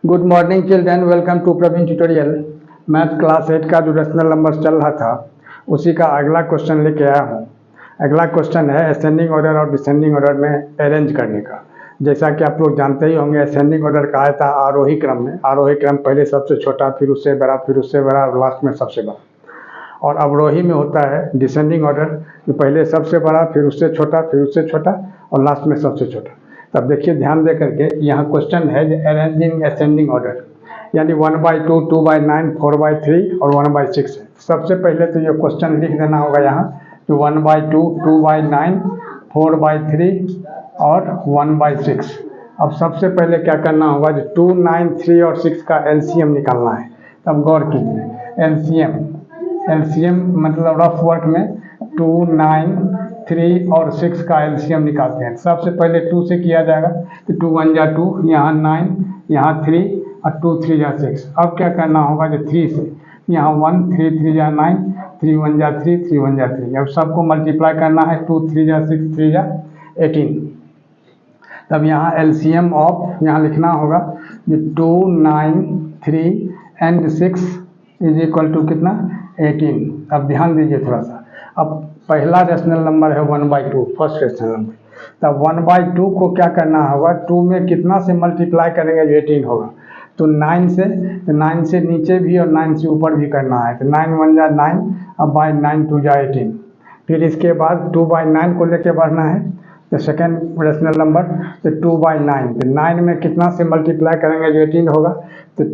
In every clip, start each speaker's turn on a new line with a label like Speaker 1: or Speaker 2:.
Speaker 1: Good morning children, welcome to Praveen tutorial. Math class 8 का जो rational number चल रहा था उसी का अगला क्वेश्चन लेके आया हूँ। अगला क्वेश्चन है असेंडिंग ऑर्डर और डिसेंडिंग ऑर्डर में अरेंज करने का। जैसा कि आप लोग जानते ही होंगे, असेंडिंग ऑर्डर कहा था आरोही क्रम में। आरोही क्रम पहले सबसे छोटा, फिर उससे बड़ा, फिर उससे बड़ा और लास्ट में सबसे बड़ा। और अवरोही में होता है डिसेंडिंग ऑर्डर, जो पहले सबसे बड़ा, फिर उससे छोटा, फिर उससे छोटा और लास्ट में सबसे छोटा। तब देखिए ध्यान दे करके, यहाँ क्वेश्चन है अरेंजिंग असेंडिंग ऑर्डर, यानी 1/2, 2/9, 4/3 और 1/6 है। सबसे पहले तो ये क्वेश्चन लिख देना होगा यहाँ, जो 1/2, 2/9, 4/3 और 1/6। अब सबसे पहले क्या करना होगा, जो 2, 9, 3 और 6 का एलसीएम निकालना है। तब गौर कीजिए, एलसीएम मतलब रफ वर्क में 2, 9, 3 और 6 का एलसीएम निकालते हैं। सबसे पहले 2 से किया जाएगा, तो 2 1 जा 2, यहाँ 9, यहाँ 3 और 2 3 जा 6। अब क्या करना होगा, जो 3 से यहाँ 1, 3 3 जा 9, 3 1 जा 3, 3 1 जा 3। अब सबको मल्टीप्लाई करना है, 2 3 जा 6, 3 जा 18। तब यहाँ एलसीएम ऑफ यहाँ लिखना होगा, जो 2, 9, 3 एंड 6 इज इक्वल टू कितना, 18। अब ध्यान दीजिए थोड़ा सा। अब पहला रेशनल नंबर है 1/2, फर्स्ट रेशनल नंबर। तब 1/2 को क्या करना होगा, 2 में कितना से मल्टीप्लाई करेंगे, जो 18 होगा। तो 9 से, तो 9 से नीचे भी और 9 से ऊपर भी करना है। तो 9 1 जा 9, अब बाई 9 2 जा 18। फिर इसके बाद 2/9 को लेके बढ़ना है, तो सेकेंड रेशनल नंबर, तो 2/9। तो 9 में कितना से मल्टीप्लाई करेंगे, जो 18 होगा। तो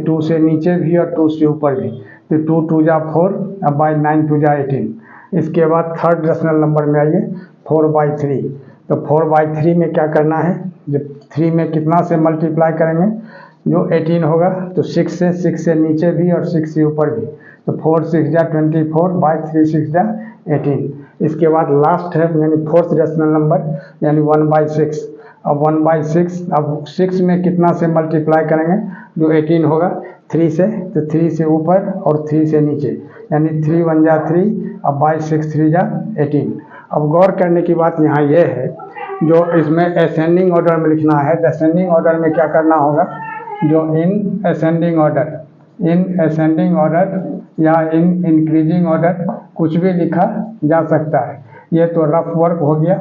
Speaker 1: 2 से नीचे भी और 2 से ऊपर भी। तो 2 2 जा 4, अब बाई 9 2 जा 18। इसके बाद थर्ड रेशनल नंबर में आइए, 4/3। तो 4/3 में क्या करना है, जब 3 में कितना से मल्टीप्लाई करेंगे, जो 18 होगा। तो 6 से नीचे भी और 6 से ऊपर भी। तो 4 6 जा 24, बाई 3 6 जा 18। इसके बाद लास्ट है यानी फोर्थ रेशनल नंबर, यानी 1/6। अब 1/6, अब 6 में कितना से मल्टीप्लाई करेंगे, जो 18 होगा 3 से। तो 3 से ऊपर और 3 से नीचे, यानी 3 1 जा 3, अब बाई 6 3 जा 18। अब गौर करने की बात यहाँ ये है, जो इसमें असेंडिंग ऑर्डर में लिखना है। असेंडिंग ऑर्डर में क्या करना होगा, जो इन असेंडिंग ऑर्डर या इन इंक्रीजिंग ऑर्डर कुछ भी लिखा जा सकता है। ये तो रफ वर्क हो गया।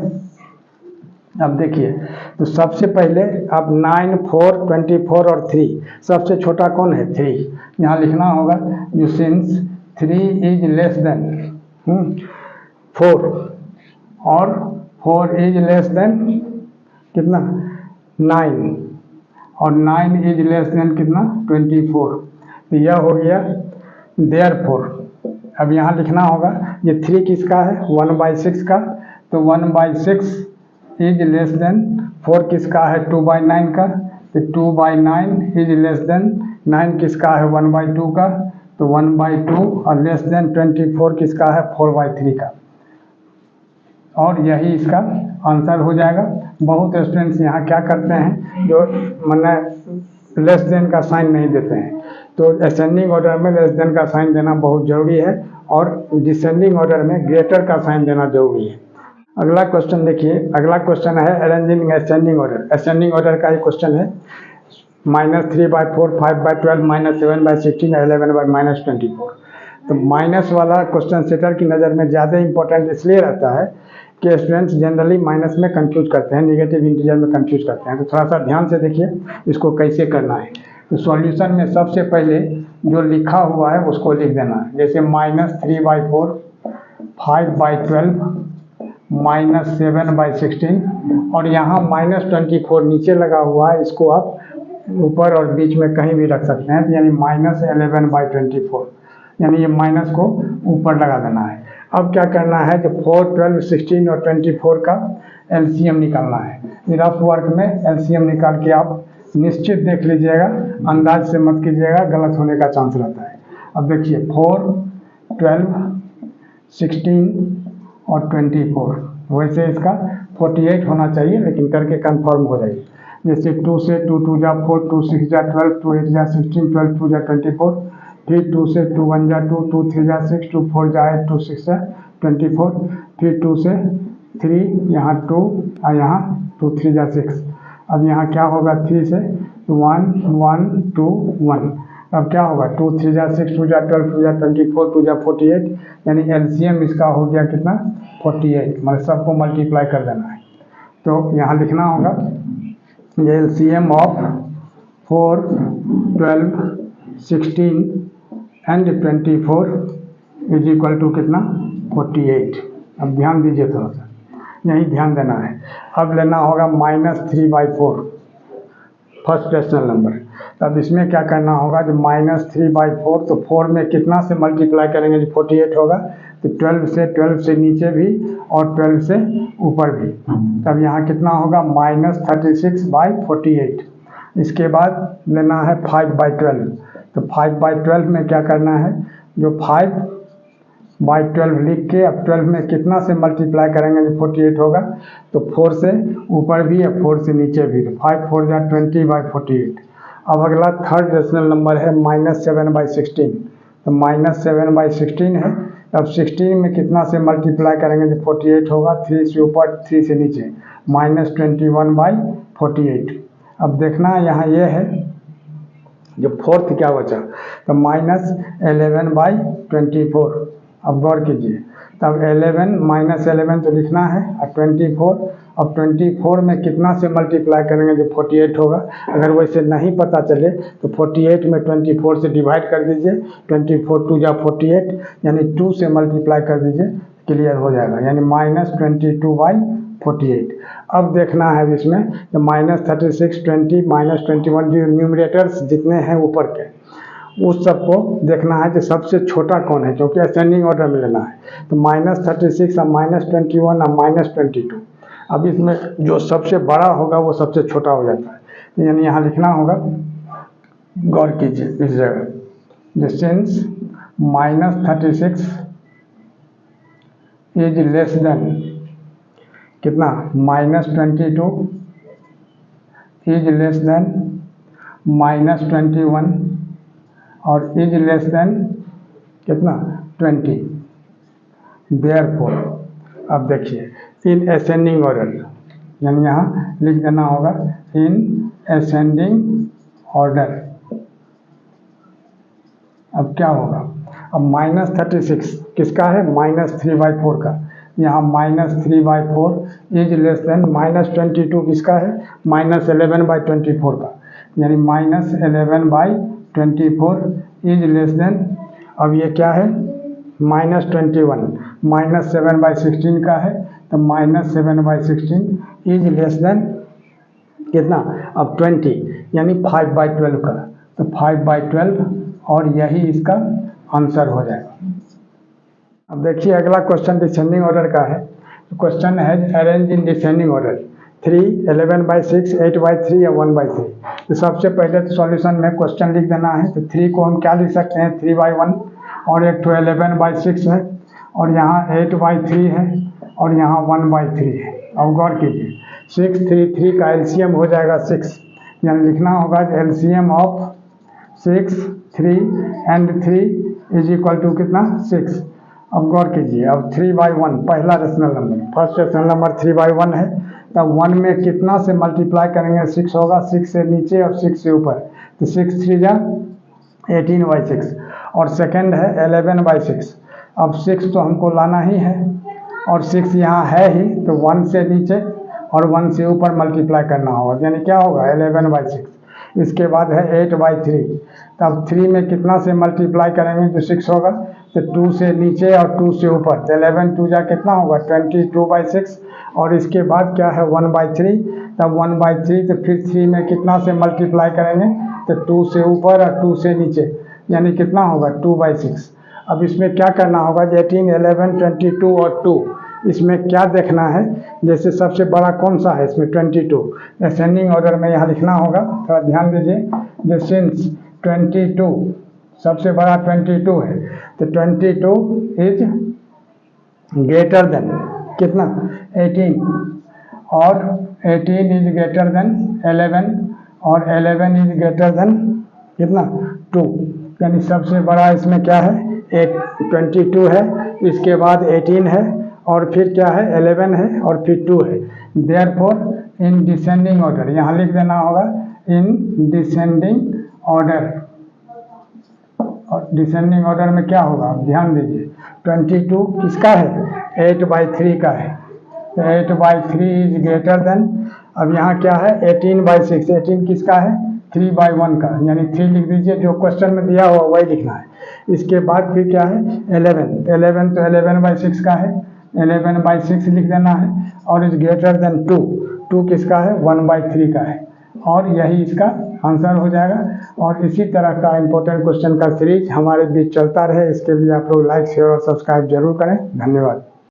Speaker 1: अब देखिए, तो सबसे पहले अब 9, 4, 24 और 3, सबसे छोटा कौन है, 3। यहाँ लिखना होगा, जो सिंस 3 इज लेस देन 4 और 4 इज लेस देन कितना, 9 और 9 इज लेस देन कितना, 24। तो यह हो गया देयरफॉर। अब यहाँ लिखना होगा, ये 3 किसका है, 1/6 का। तो 1/6 इज लेस देन 4 किसका है, 2/9 का। तो 2/9 इज लेस देन 9 किसका है, 1/2 का। तो 1/2 और लेस देन 24 किसका है, 4/3 का। और यही इसका आंसर हो जाएगा। बहुत स्टूडेंट्स यहाँ क्या करते हैं, जो मैंने लेस देन का साइन नहीं देते हैं। तो असेंडिंग ऑर्डर में लेस देन का साइन देना बहुत जरूरी है, और डिसेंडिंग ऑर्डर में ग्रेटर का साइन देना जरूरी है। अगला क्वेश्चन देखिए, अगला क्वेश्चन है arranging ascending order. Ascending order का ही क्वेश्चन है। -3/4, 5/12, -7/16, 11/-24। तो माइनस वाला क्वेश्चन सेटर की नज़र में ज़्यादा इंपॉर्टेंट इसलिए रहता है कि स्टूडेंट्स जनरली माइनस में कंफ्यूज करते हैं, नेगेटिव इंटीजर में कंफ्यूज करते हैं। तो थोड़ा सा ध्यान से देखिए इसको कैसे करना है। तो सॉल्यूशन में सबसे पहले जो लिखा हुआ है उसको लिख देना है। जैसे -3/4, 5/12, -7/16 और यहाँ -24 नीचे लगा हुआ है, इसको आप ऊपर और बीच में कहीं भी रख सकते हैं। तो यानी -11/24, यानी ये माइनस को ऊपर लगा देना है। अब क्या करना है, जो 4, 12, 16 और 24 का एलसीएम निकालना है। रफ वर्क में एलसीएम निकाल के आप निश्चित देख लीजिएगा, अंदाज से मत कीजिएगा, गलत होने का चांस रहता है। अब देखिए 4, 12, 16 और 24, वैसे इसका 48 होना चाहिए, लेकिन करके कंफर्म हो जाएगी। जैसे 2 से 2 2 जा 4, 2 6 जा 12, 2 8 जा 16, 12 2 जा 24। फिर 2 से 2 1 जा 2, 2 3 जा 6, 2 4 जा 8, 2 6 जा 24। फिर 2 से 3, यहाँ 2 और यहाँ 2 3 जा 6। अब यहाँ क्या होगा, 3 से 1 1 2 1। अब क्या होगा, 2 3 जा 6, 2 जा 12, 2 जा 24, 2 जा 48, यानी एलसीएम इसका हो गया कितना, 48। मतलब सबको मल्टीप्लाई कर देना है। तो यहाँ लिखना होगा ये LCM of 4, 12, 16 and 24 is equal to कितना, 48। अब ध्यान दीजिए थोड़ा सा, यही ध्यान देना है। अब लेना होगा -3/4 फर्स्ट रेशनल नंबर। तब इसमें क्या करना होगा, जो -3/4, तो 4 में कितना से मल्टीप्लाई करेंगे जो 48 होगा, तो 12 से नीचे भी और 12 से ऊपर भी। तब यहाँ कितना होगा, -36/48। इसके बाद लेना है 5/12। तो 5/12 में क्या करना है, जो 5/12 लिख के अब 12 में कितना से मल्टीप्लाई करेंगे जो 48 होगा, तो 4 से ऊपर भी या 4 से नीचे भी। तो 5 4 जा 20/48। अब अगला थर्ड रेशनल नंबर है -7/16। तो -7/16 है। अब 16 में कितना से मल्टीप्लाई करेंगे जो 48 होगा, 3 से ऊपर 3 से नीचे, -21/48। अब देखना यहाँ ये है जो फोर्थ क्या बचा, तो -11/24। अब गौर कीजिए, तब 11 तो लिखना है और 24। अब 24 में कितना से मल्टीप्लाई करेंगे जो 48 होगा। अगर वैसे नहीं पता चले तो 48 में 24 से डिवाइड कर दीजिए, 24 2 जा 48, यानी 2 से मल्टीप्लाई कर दीजिए, क्लियर हो जाएगा, यानी -22/48। अब देखना है इसमें तो -36, 20, -21 जो न्यूमरेटर्स जितने हैं ऊपर के, उस सबको देखना है कि सबसे छोटा कौन है, क्योंकि असेंडिंग ऑर्डर में लेना है। तो -36 और -21 और -22, अब इसमें जो सबसे बड़ा होगा वो सबसे छोटा हो जाता है। तो यानी यहाँ लिखना होगा, गौर कीजिए इस जगह, सिंस -36 इज लेस देन कितना, -22 इज लेस देन -21 और इज लेस देन कितना, 20। देयरफॉर, अब देखिए इन असेंडिंग ऑर्डर, यानी यहाँ लिख देना होगा इन असेंडिंग ऑर्डर। अब क्या होगा, अब -36 किसका है, -3/4 का। यहाँ -3/4 इज लेस देन -22 किसका है, -11/24 का, यानी -11/24 इज लेस देन, अब ये क्या है, -21 -7/16 का है, तो -7/16 इज लेस देन कितना, अब 20, यानी 5/12 का। तो 5/12 और यही इसका आंसर हो जाएगा। अब देखिए अगला क्वेश्चन डिसेंडिंग ऑर्डर का है। क्वेश्चन है अरेंज इन डिसेंडिंग ऑर्डर 3, 11/6, 8/3 या 1/3। तो सबसे पहले तो सॉल्यूशन में क्वेश्चन लिख देना है। तो 3 को हम क्या लिख सकते हैं, 3/1, और एक तो 11/6 है, और यहाँ 8/3 है, और यहाँ 1/3 है। अब गौर कीजिए, 6 3 3 का एलसीएम हो जाएगा 6, यानी लिखना होगा LCM of 6, 3 and 3 is equal to कितना, 6। अब गौर कीजिए, अब 3/1 पहला rational number, first rational number 3/1 है। तब 1 में कितना से मल्टीप्लाई करेंगे, 6 होगा, 6 से नीचे और 6 से ऊपर, तो 6 3 जा 18/6, और सेकंड है 11/6। अब 6 तो हमको लाना ही है, और 6 यहाँ है ही, तो 1 से नीचे और 1 से ऊपर मल्टीप्लाई करना होगा, यानी क्या होगा 11/6। इसके बाद है 8/3। तब 3 में कितना से मल्टीप्लाई करेंगे जो 6 होगा, तो 2 से नीचे और 2 से ऊपर, तो 11 2 जा कितना होगा 22/6, और इसके बाद क्या है 1/3। तब 1/3, तो फिर 3 में कितना से मल्टीप्लाई करेंगे, तो 2 से ऊपर और 2 से नीचे, यानी कितना होगा 2/6। अब इसमें क्या करना होगा, 18, 11, 22 और 2, इसमें क्या देखना है, जैसे सबसे बड़ा कौन सा है इसमें 22, असेंडिंग ऑर्डर में यहाँ लिखना होगा, थोड़ा ध्यान दीजिए। जो सिंस 22 सबसे बड़ा 22 है, तो 22 इज ग्रेटर देन कितना 18, और 18 इज ग्रेटर देन 11, और 11 इज ग्रेटर देन कितना 2, यानी सबसे बड़ा इसमें क्या है 22 है, इसके बाद 18 है, और फिर क्या है 11 है, और फिर 2 है। देयरफॉर इन डिसेंडिंग ऑर्डर यहाँ लिख देना होगा इन डिसेंडिंग ऑर्डर। और डिसेंडिंग ऑर्डर में क्या होगा, आप ध्यान दीजिए। 22 किसका है, 8/3 का है, तो 8/3 इज ग्रेटर देन, अब यहाँ क्या है 18/6, 18 किसका है 3/1 का, यानी 3 लिख दीजिए, जो क्वेश्चन में दिया हुआ वही लिखना है। इसके बाद फिर क्या है 11, 11 तो 11/6 का है, 11/6 लिख देना है, और इज ग्रेटर देन 2, 2 किसका है 1/3 का है, और यही इसका आंसर हो जाएगा। और इसी तरह का इंपॉर्टेंट क्वेश्चन का सीरीज हमारे बीच चलता रहे, इसके लिए आप लोग लाइक शेयर और सब्सक्राइब जरूर करें। धन्यवाद।